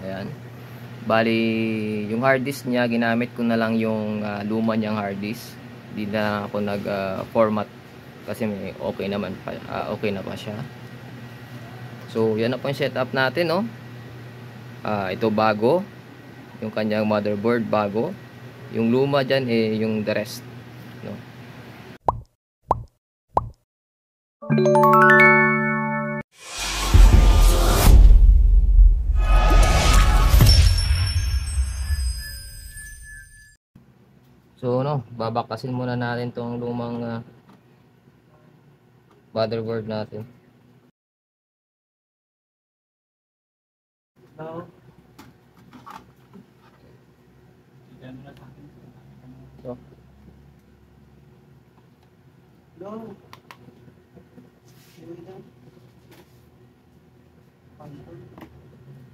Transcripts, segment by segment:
Ayan. Bali, yung hard disk niya, ginamit ko na lang yung luma niyang hard disk. Hindi na ako nag-format kasi may okay naman pa, okay na pa siya. So, yan na po yung setup natin, no? Ito bago. Yung kanyang motherboard bago. Yung luma dyan, yung the rest, no? So, no, babakasin muna natin tong lumang motherboard natin. No. So, No.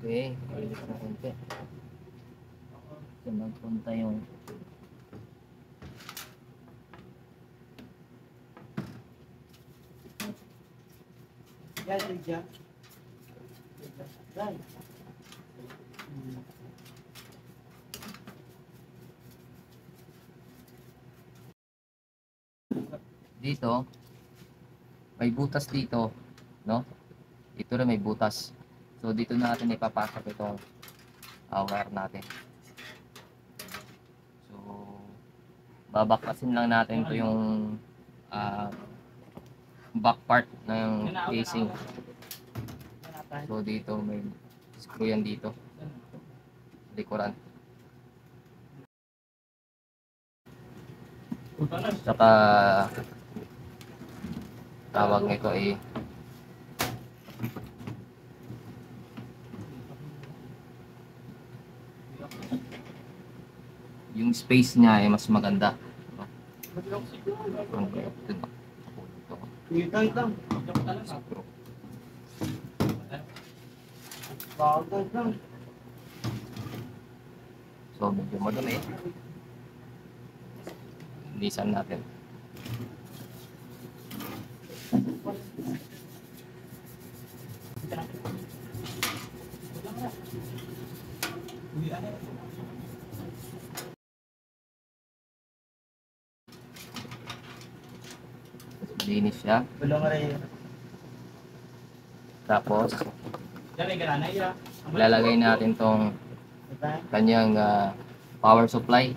okay, maliit na konti. So, magpunta yung Yan. dito, may butas dito, no? Dito na may butas. So, dito natin ipapasok itong wire natin. So, babakasin lang natin to yung back part ng casing. So, dito may screw yan dito. Likuran. Saka tawag nito yung space niya mas maganda. So, medyo madumi. Linisan natin. Linis siya. Tapos, ilalagay natin tong kanyang power supply.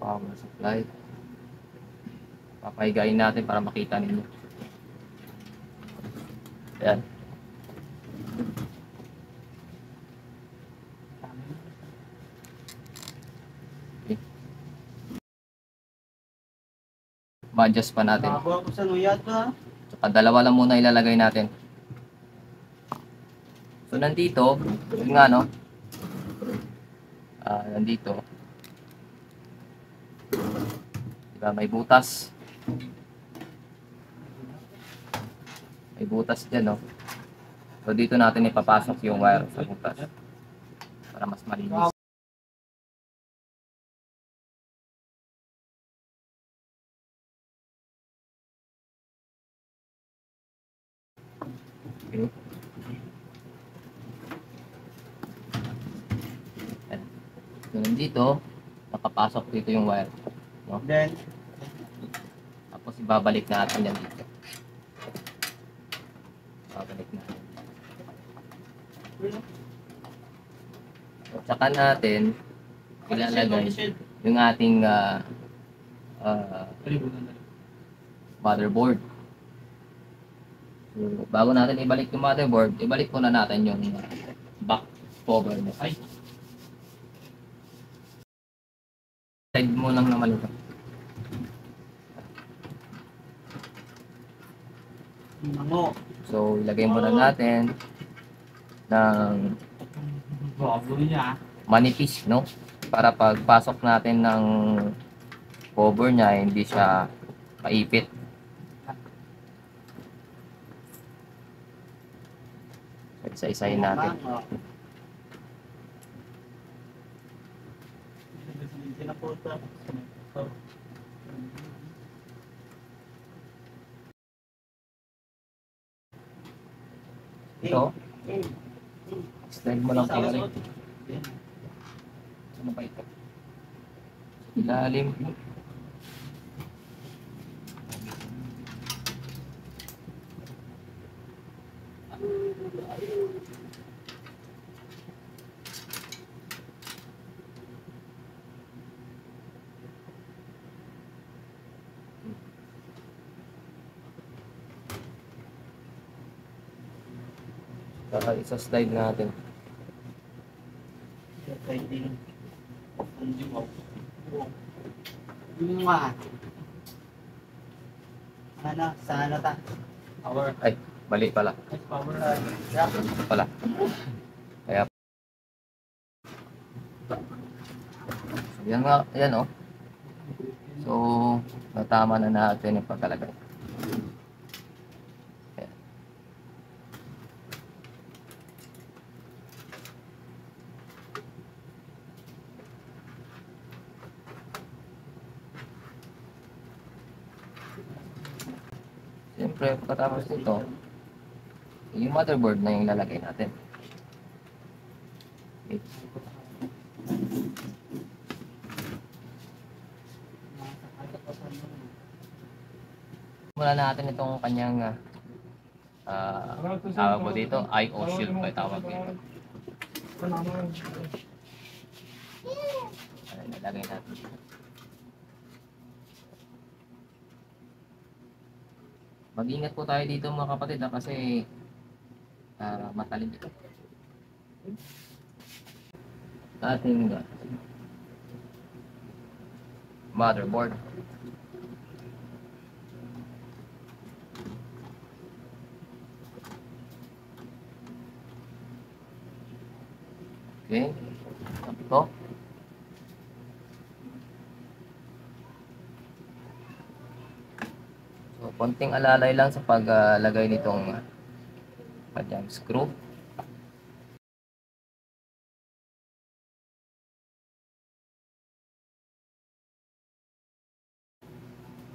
Power supply. Papahigain natin para makita ninyo. Ayan. Okay. Ma-adjust pa natin. Saka dalawa lang muna ilalagay natin. So, nandito, yun nga, no? Nandito. Diba, may butas. May butas dyan, no? So, dito natin ipapasok yung wire sa butas. Para mas malinis. Okay. So, nandito, nakapasok dito yung wire. No? Then, Tapos, ibabalik natin yan dito. Babalik natin. So, saka natin ilalagay yung ating motherboard. So, bago natin ibalik yung motherboard, ibalik muna natin yung back cover mo. Side mo lang naman ito. So, ilagay muna natin ng manipis, no? Para pagpasok natin ng cover niya, hindi siya maipit. Isa-isahin natin. Ito, slide mo lang pala rin. Ano ba ito? Ilalim. Saka isa-slide natin. Sana ta. Power. Ay, mali pala. Power. Ito pala. Kaya, so, yan nga, yan oh. So, natama na natin yung pagkalagay. Ayan. Siyempre, pagkatapos nito, yung motherboard na yung lalagay natin. Okay. Mula natin itong kanyang tawag mo dito, I/O shield pa tawag dito. Ano nilagay natin? Mag-ingat po tayo dito mga kapatid kasi matalim ito. Ating motherboard. Okay. Ito. So, konting alalay lang sa paglagay nitong kanyang screw.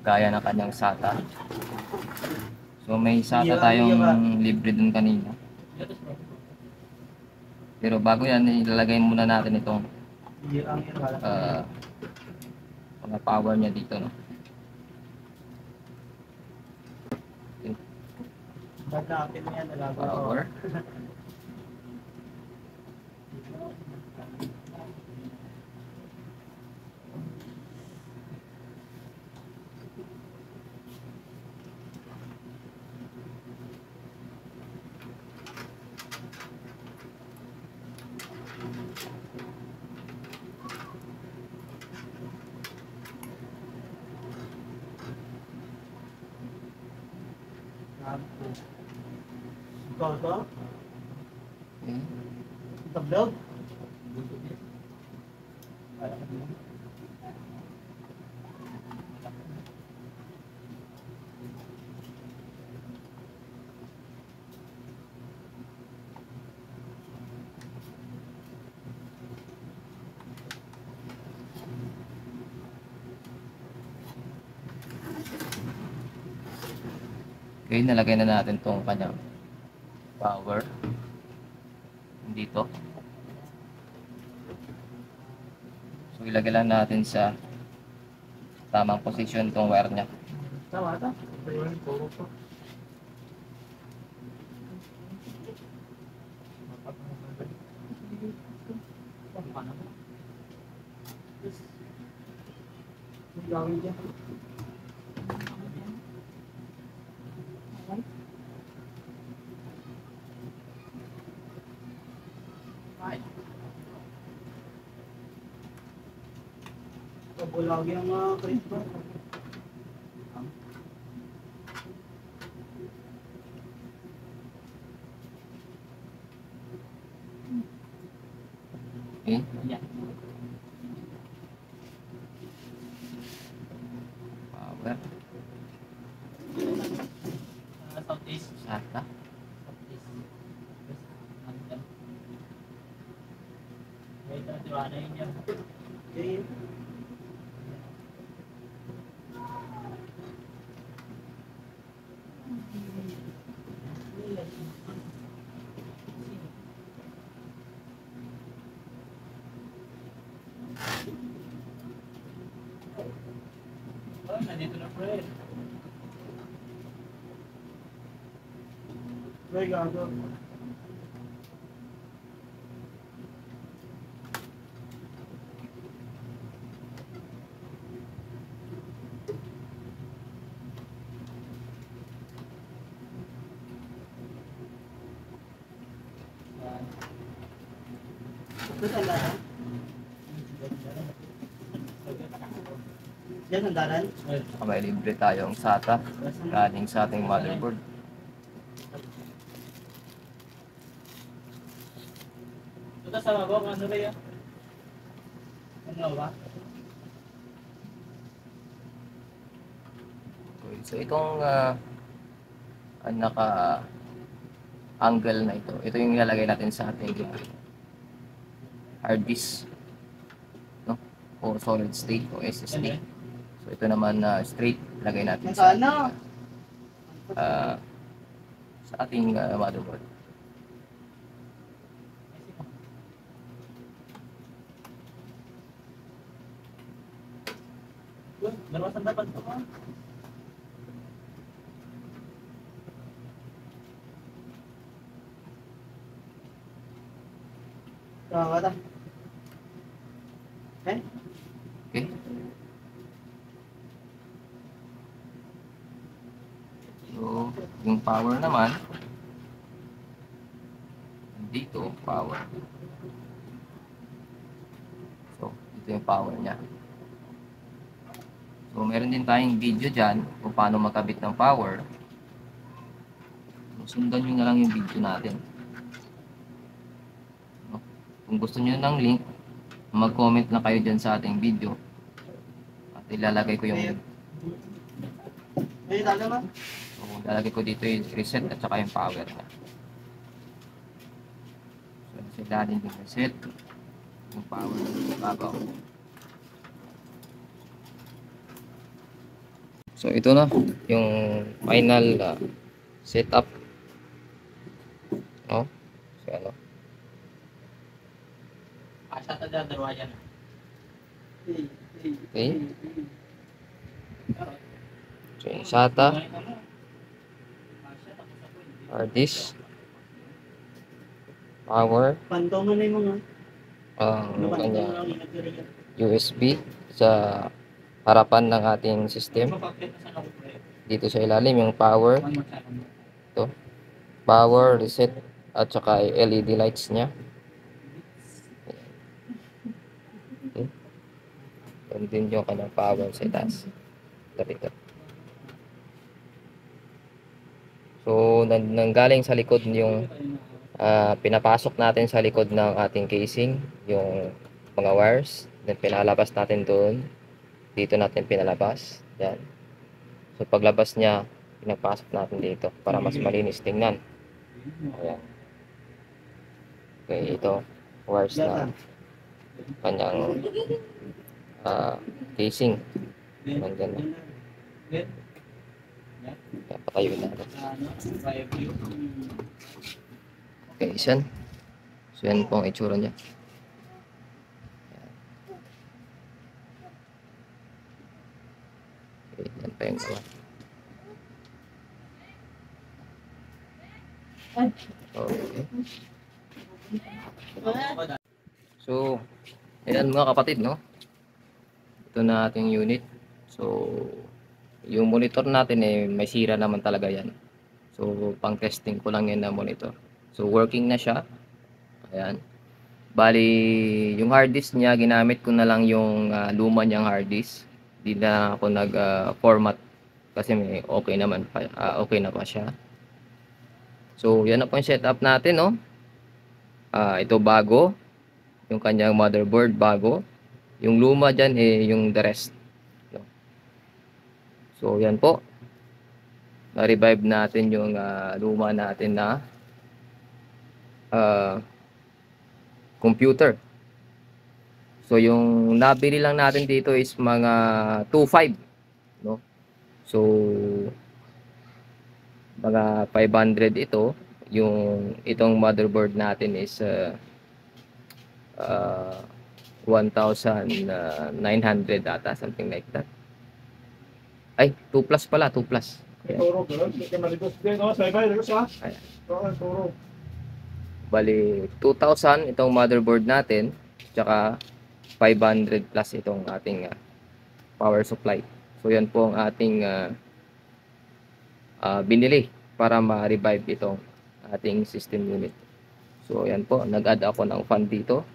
Gaya ng kanyang SATA. So, may SATA tayong libre dun kanina. Pero bago yan, ilalagay muna natin itong mga power niya dito, no? Power. Ito? Okay. Tablog? Okay, nalagay na natin tong kanyang power dito. So, ilagay lang natin sa tamang position tong wire niya. Tama ata? Gawin dyan. Bulag yung mga Cristo. Okay. Power. Southeast. SATA. Southeast. Wait, ano yun yan? Okay. Nandito na pre. Ay, gago. Ito ang daran? Yan ang daran? Saka may libre tayong SATA galing sa ating motherboard. Ito sa mabok, ano ba yan? Ano ba? Okay, so itong naka-angle na ito yung ilalagay natin sa ating hard disk, no? O solid state o SSD. So ito naman na straight, lagay natin sa Ano? sa ating motherboard. Dalawasan dapat ito ha? Kawata. Eh? Okay? So, yung power naman, dito, power. So, ito yung power niya. So, meron din tayong video dyan kung paano magkabit ng power. Sundan nyo na lang yung video natin. No? Kung gusto nyo ng link, mag-comment na kayo dyan sa ating video. At ilalagay ko yung link. May dala ba? So, ilalagay ko dito yung reset at saka yung power na. So, sa ilalim yung reset, yung power na babaw. So, ito na yung final setup. No? So, ano? Asa ta dyan, dalawa yan. Okay. So, yung SATA, hard disk, power, Pantongan na yung mga. kanya USB sa harapan ng ating system. Dito sa ilalim yung power, ito, power, reset, at saka LED lights nya. Okay. Yan din yung kanyang power sa itaas. Dito. So, nanggaling sa likod yung pinapasok natin sa likod ng ating casing, yung mga wires. Then, pinalabas natin doon. Dito natin pinalabas. Yan. So, paglabas niya, pinapasok natin dito para mas malinis tingnan. Ayan. Okay, ito. Wires na kanyang casing. Nandyan na. Kaya patayo natin. Okay, isan. So, yan po ang itsura niya. Okay, yan pa yung gawa. Okay. So, ayan mga kapatid, no? Ito na ating unit. So, yung monitor natin may sira naman talaga yan. So, pang testing ko lang yan na monitor. So, working na siya. Ayan. Bali, yung hard disk niya, ginamit ko na lang yung luma niyang hard disk. Hindi na ako nag-format kasi may okay naman pa, okay na pa siya. So, yan na po yung setup natin, no? Ito bago. Yung kanyang motherboard bago. Yung luma dyan, yung the rest. No? So, yan po. Na-revive natin yung luma natin na computer. So, yung nabili lang natin dito is mga 2.5. No? So, mga 500 ito. Itong motherboard natin is 1,900 ata, something like that. Ay, 2 plus pala, 2 plus. Ayan. Turo, gano'n. Hindi ka malibos din. O, sabay, lagos ha. Ayan. Oo, turo. Bali, 2,000 itong motherboard natin, tsaka 500 plus itong ating power supply. So, yan po ang ating binili para ma-revive itong ating system unit. So, yan po. Nag-add ako ng fan dito.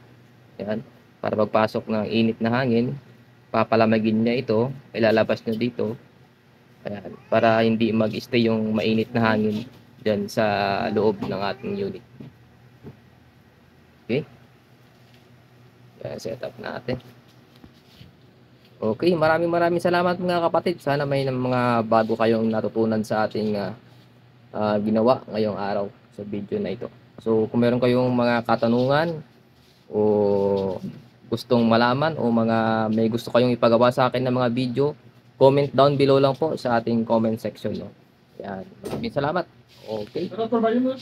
Yan. Para pagpasok ng init na hangin, papalamagin niya ito, ilalabas niya dito. Ayan. Para hindi mag-stay yung mainit na hangin dyan sa loob ng ating unit. Okay. Yan, setup natin. Okay, maraming salamat mga kapatid. Sana may mga bago kayong natutunan sa ating ginawa ngayong araw sa video na ito. So, kung meron kayong mga katanungan o gustong malaman o may gusto kayong ipagawa sa akin ng mga video, comment down below lang po sa ating comment section. No? Yan, maraming salamat. Okay. Ano, turbayin mo?